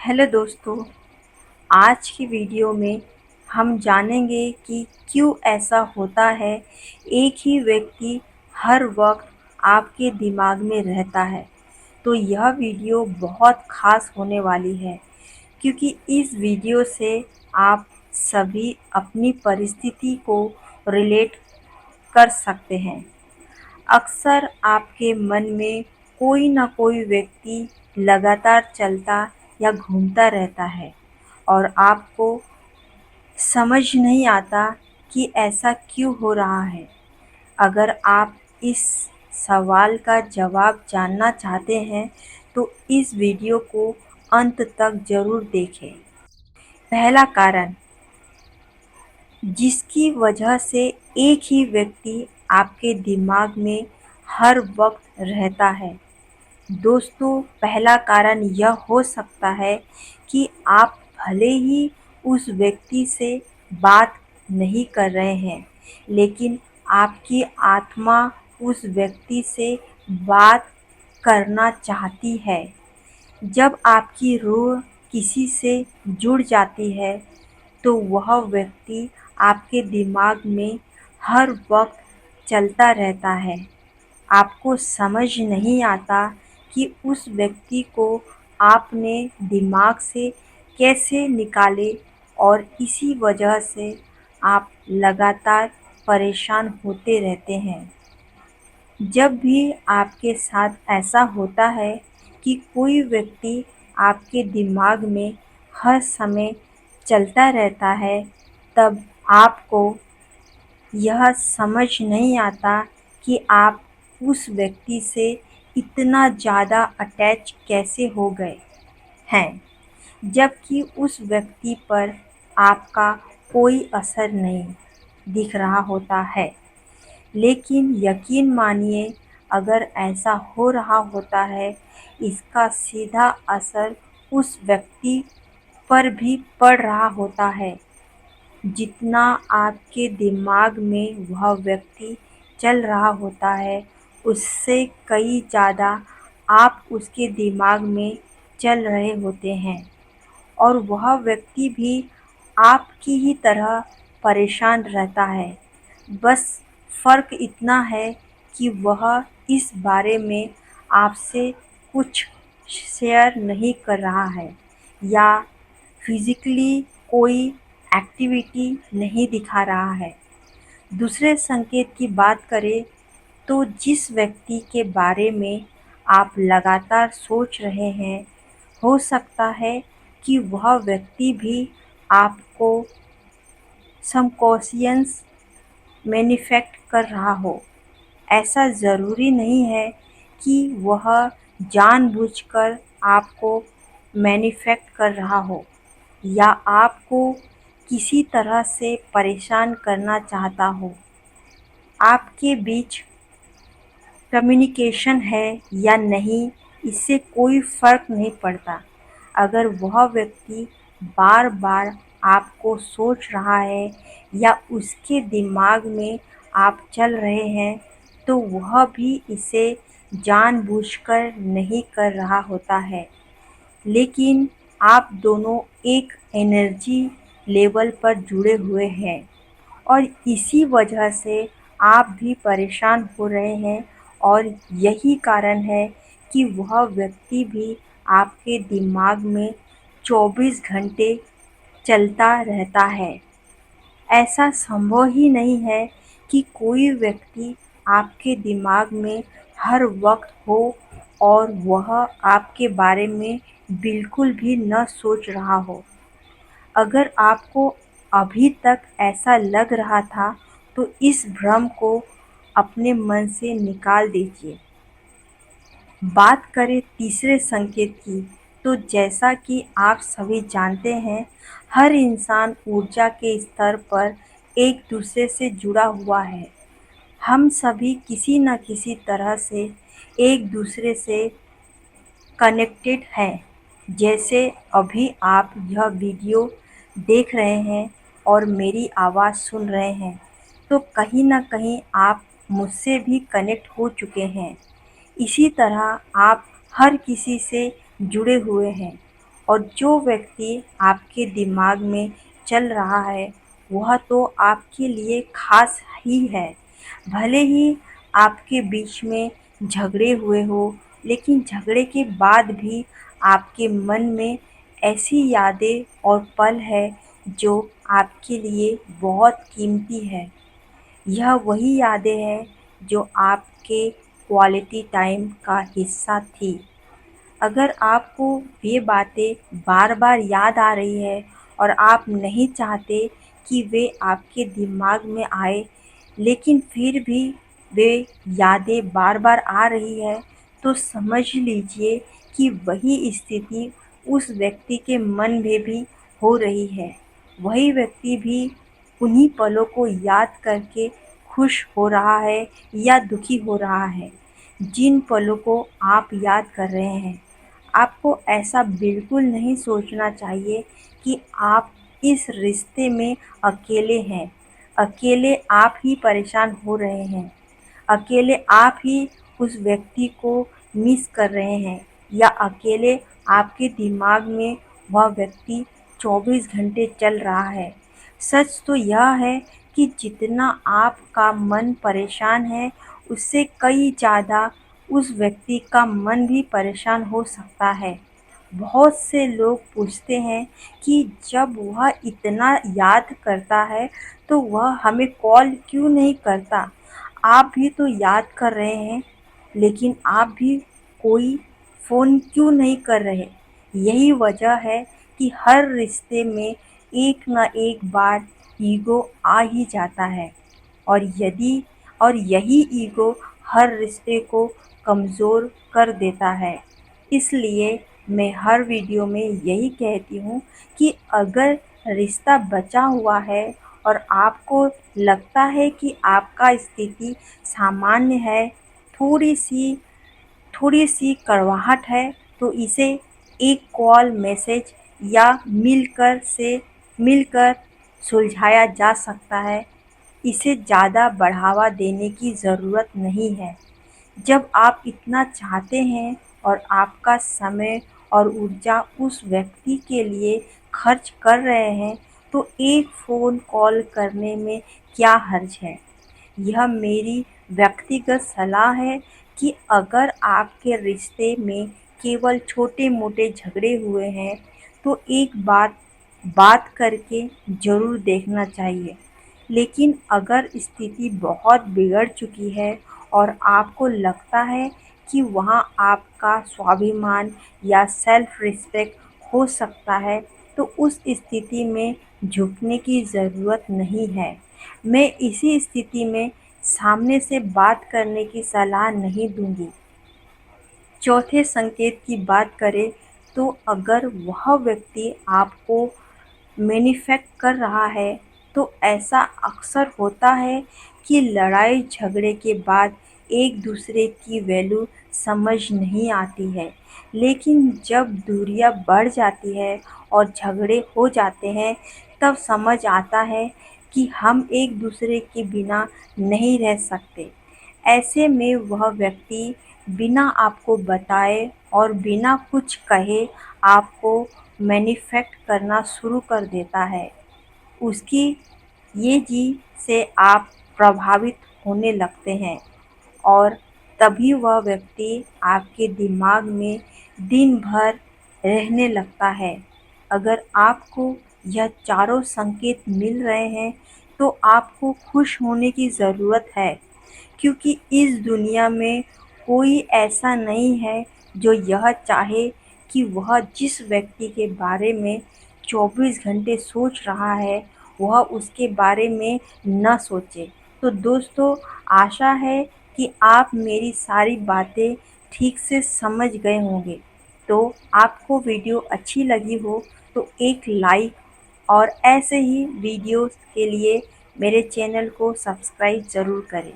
Hello दोस्तों, आज की वीडियो में हम जानेंगे कि क्यों ऐसा होता है। एक ही व्यक्ति हर वक्त आपके दिमाग में रहता है। तो यह वीडियो बहुत ख़ास होने वाली है क्योंकि इस वीडियो से आप सभी अपनी परिस्थिति को रिलेट कर सकते हैं। अक्सर आपके मन में कोई न कोई व्यक्ति लगातार चलता या घूमता रहता है और आपको समझ नहीं आता कि ऐसा क्यों हो रहा है। अगर आप इस सवाल का जवाब जानना चाहते हैं तो इस वीडियो को अंत तक ज़रूर देखें। पहला कारण जिसकी वजह से एक ही व्यक्ति आपके दिमाग में हर वक्त रहता है। दोस्तों, पहला कारण यह हो सकता है कि आप भले ही उस व्यक्ति से बात नहीं कर रहे हैं, लेकिन आपकी आत्मा उस व्यक्ति से बात करना चाहती है। जब आपकी रूह किसी से जुड़ जाती है, तो वह व्यक्ति आपके दिमाग में हर वक्त चलता रहता है। आपको समझ नहीं आता कि उस व्यक्ति को आपने दिमाग से कैसे निकाले और इसी वजह से आप लगातार परेशान होते रहते हैं। जब भी आपके साथ ऐसा होता है कि कोई व्यक्ति आपके दिमाग में हर समय चलता रहता है, तब आपको यह समझ नहीं आता कि आप उस व्यक्ति से इतना ज़्यादा अटैच कैसे हो गए हैं, जबकि उस व्यक्ति पर आपका कोई असर नहीं दिख रहा होता है। लेकिन यकीन मानिए, अगर ऐसा हो रहा होता है, इसका सीधा असर उस व्यक्ति पर भी पड़ रहा होता है। जितना आपके दिमाग में वह व्यक्ति चल रहा होता है, उससे कई ज़्यादा आप उसके दिमाग में चल रहे होते हैं और वह व्यक्ति भी आपकी ही तरह परेशान रहता है। बस फ़र्क इतना है कि वह इस बारे में आपसे कुछ शेयर नहीं कर रहा है या फिज़िकली कोई एक्टिविटी नहीं दिखा रहा है। दूसरे संकेत की बात करें तो जिस व्यक्ति के बारे में आप लगातार सोच रहे हैं, हो सकता है कि वह व्यक्ति भी आपको सबकॉन्शियस मैनिफेस्ट कर रहा हो। ऐसा ज़रूरी नहीं है कि वह जानबूझकर आपको मैनिफेस्ट कर रहा हो या आपको किसी तरह से परेशान करना चाहता हो। आपके बीच कम्युनिकेशन है या नहीं, इससे कोई फ़र्क नहीं पड़ता। अगर वह व्यक्ति बार बार आपको सोच रहा है या उसके दिमाग में आप चल रहे हैं, तो वह भी इसे जानबूझकर नहीं कर रहा होता है। लेकिन आप दोनों एक एनर्जी लेवल पर जुड़े हुए हैं और इसी वजह से आप भी परेशान हो रहे हैं और यही कारण है कि वह व्यक्ति भी आपके दिमाग में 24 घंटे चलता रहता है। ऐसा संभव ही नहीं है कि कोई व्यक्ति आपके दिमाग में हर वक्त हो और वह आपके बारे में बिल्कुल भी न सोच रहा हो। अगर आपको अभी तक ऐसा लग रहा था, तो इस भ्रम को अपने मन से निकाल दीजिए। बात करें तीसरे संकेत की, तो जैसा कि आप सभी जानते हैं, हर इंसान ऊर्जा के स्तर पर एक दूसरे से जुड़ा हुआ है। हम सभी किसी न किसी तरह से एक दूसरे से कनेक्टेड हैं। जैसे अभी आप यह वीडियो देख रहे हैं और मेरी आवाज़ सुन रहे हैं, तो कहीं न कहीं आप मुझसे भी कनेक्ट हो चुके हैं। इसी तरह आप हर किसी से जुड़े हुए हैं और जो व्यक्ति आपके दिमाग में चल रहा है वह तो आपके लिए खास ही है। भले ही आपके बीच में झगड़े हुए हो, लेकिन झगड़े के बाद भी आपके मन में ऐसी यादें और पल है जो आपके लिए बहुत कीमती है। यह वही यादें हैं जो आपके क्वालिटी टाइम का हिस्सा थी। अगर आपको वे बातें बार-बार याद आ रही है और आप नहीं चाहते कि वे आपके दिमाग में आए, लेकिन फिर भी वे यादें बार-बार आ रही है, तो समझ लीजिए कि वही स्थिति उस व्यक्ति के मन में भी हो रही है। वही व्यक्ति भी उन्हीं पलों को याद करके खुश हो रहा है या दुखी हो रहा है, जिन पलों को आप याद कर रहे हैं। आपको ऐसा बिल्कुल नहीं सोचना चाहिए कि आप इस रिश्ते में अकेले हैं। अकेले आप ही परेशान हो रहे हैं। अकेले आप ही उस व्यक्ति को मिस कर रहे हैं या अकेले आपके दिमाग में वह व्यक्ति 24 घंटे चल रहा है। सच तो यह है कि जितना आपका मन परेशान है, उससे कई ज़्यादा उस व्यक्ति का मन भी परेशान हो सकता है। बहुत से लोग पूछते हैं कि जब वह इतना याद करता है, तो वह हमें कॉल क्यों नहीं करता? आप भी तो याद कर रहे हैं, लेकिन आप भी कोई फ़ोन क्यों नहीं कर रहे? यही वजह है कि हर रिश्ते में एक न एक बार ईगो आ ही जाता है, और यदि और यही ईगो हर रिश्ते को कमज़ोर कर देता है। इसलिए मैं हर वीडियो में यही कहती हूँ कि अगर रिश्ता बचा हुआ है और आपको लगता है कि आपका स्थिति सामान्य है, थोड़ी-सी थोड़ी-सी कड़वाहट है, तो इसे एक कॉल, मैसेज या मिलकर सुलझाया जा सकता है। इसे ज़्यादा बढ़ावा देने की ज़रूरत नहीं है। जब आप इतना चाहते हैं और आपका समय और ऊर्जा उस व्यक्ति के लिए खर्च कर रहे हैं, तो एक फ़ोन कॉल करने में क्या हर्ज है? यह मेरी व्यक्तिगत सलाह है कि अगर आपके रिश्ते में केवल छोटे-मोटे झगड़े हुए हैं, तो एक बार बात करके ज़रूर देखना चाहिए। लेकिन अगर स्थिति बहुत बिगड़ चुकी है और आपको लगता है कि वहाँ आपका स्वाभिमान या सेल्फ रिस्पेक्ट खो सकता है, तो उस स्थिति में झुकने की ज़रूरत नहीं है। मैं इसी स्थिति में सामने से बात करने की सलाह नहीं दूँगी। चौथे संकेत की बात करें, तो अगर वह व्यक्ति आपको मैनिफेस्ट कर रहा है, तो ऐसा अक्सर होता है कि लड़ाई झगड़े के बाद एक दूसरे की वैल्यू समझ नहीं आती है, लेकिन जब दूरियां बढ़ जाती है और झगड़े हो जाते हैं, तब समझ आता है कि हम एक दूसरे के बिना नहीं रह सकते। ऐसे में वह व्यक्ति बिना आपको बताए और बिना कुछ कहे आपको मैनिफेस्ट करना शुरू कर देता है। उसकी ये चीज़ से आप प्रभावित होने लगते हैं, और तभी वह व्यक्ति आपके दिमाग में दिन भर रहने लगता है। अगर आपको यह चारों संकेत मिल रहे हैं, तो आपको खुश होने की ज़रूरत है, क्योंकि इस दुनिया में कोई ऐसा नहीं है जो यह चाहे कि वह जिस व्यक्ति के बारे में 24 घंटे सोच रहा है, वह उसके बारे में न सोचे। तो दोस्तों, आशा है कि आप मेरी सारी बातें ठीक से समझ गए होंगे। तो आपको वीडियो अच्छी लगी हो तो एक लाइक, और ऐसे ही वीडियोस के लिए मेरे चैनल को सब्सक्राइब ज़रूर करें।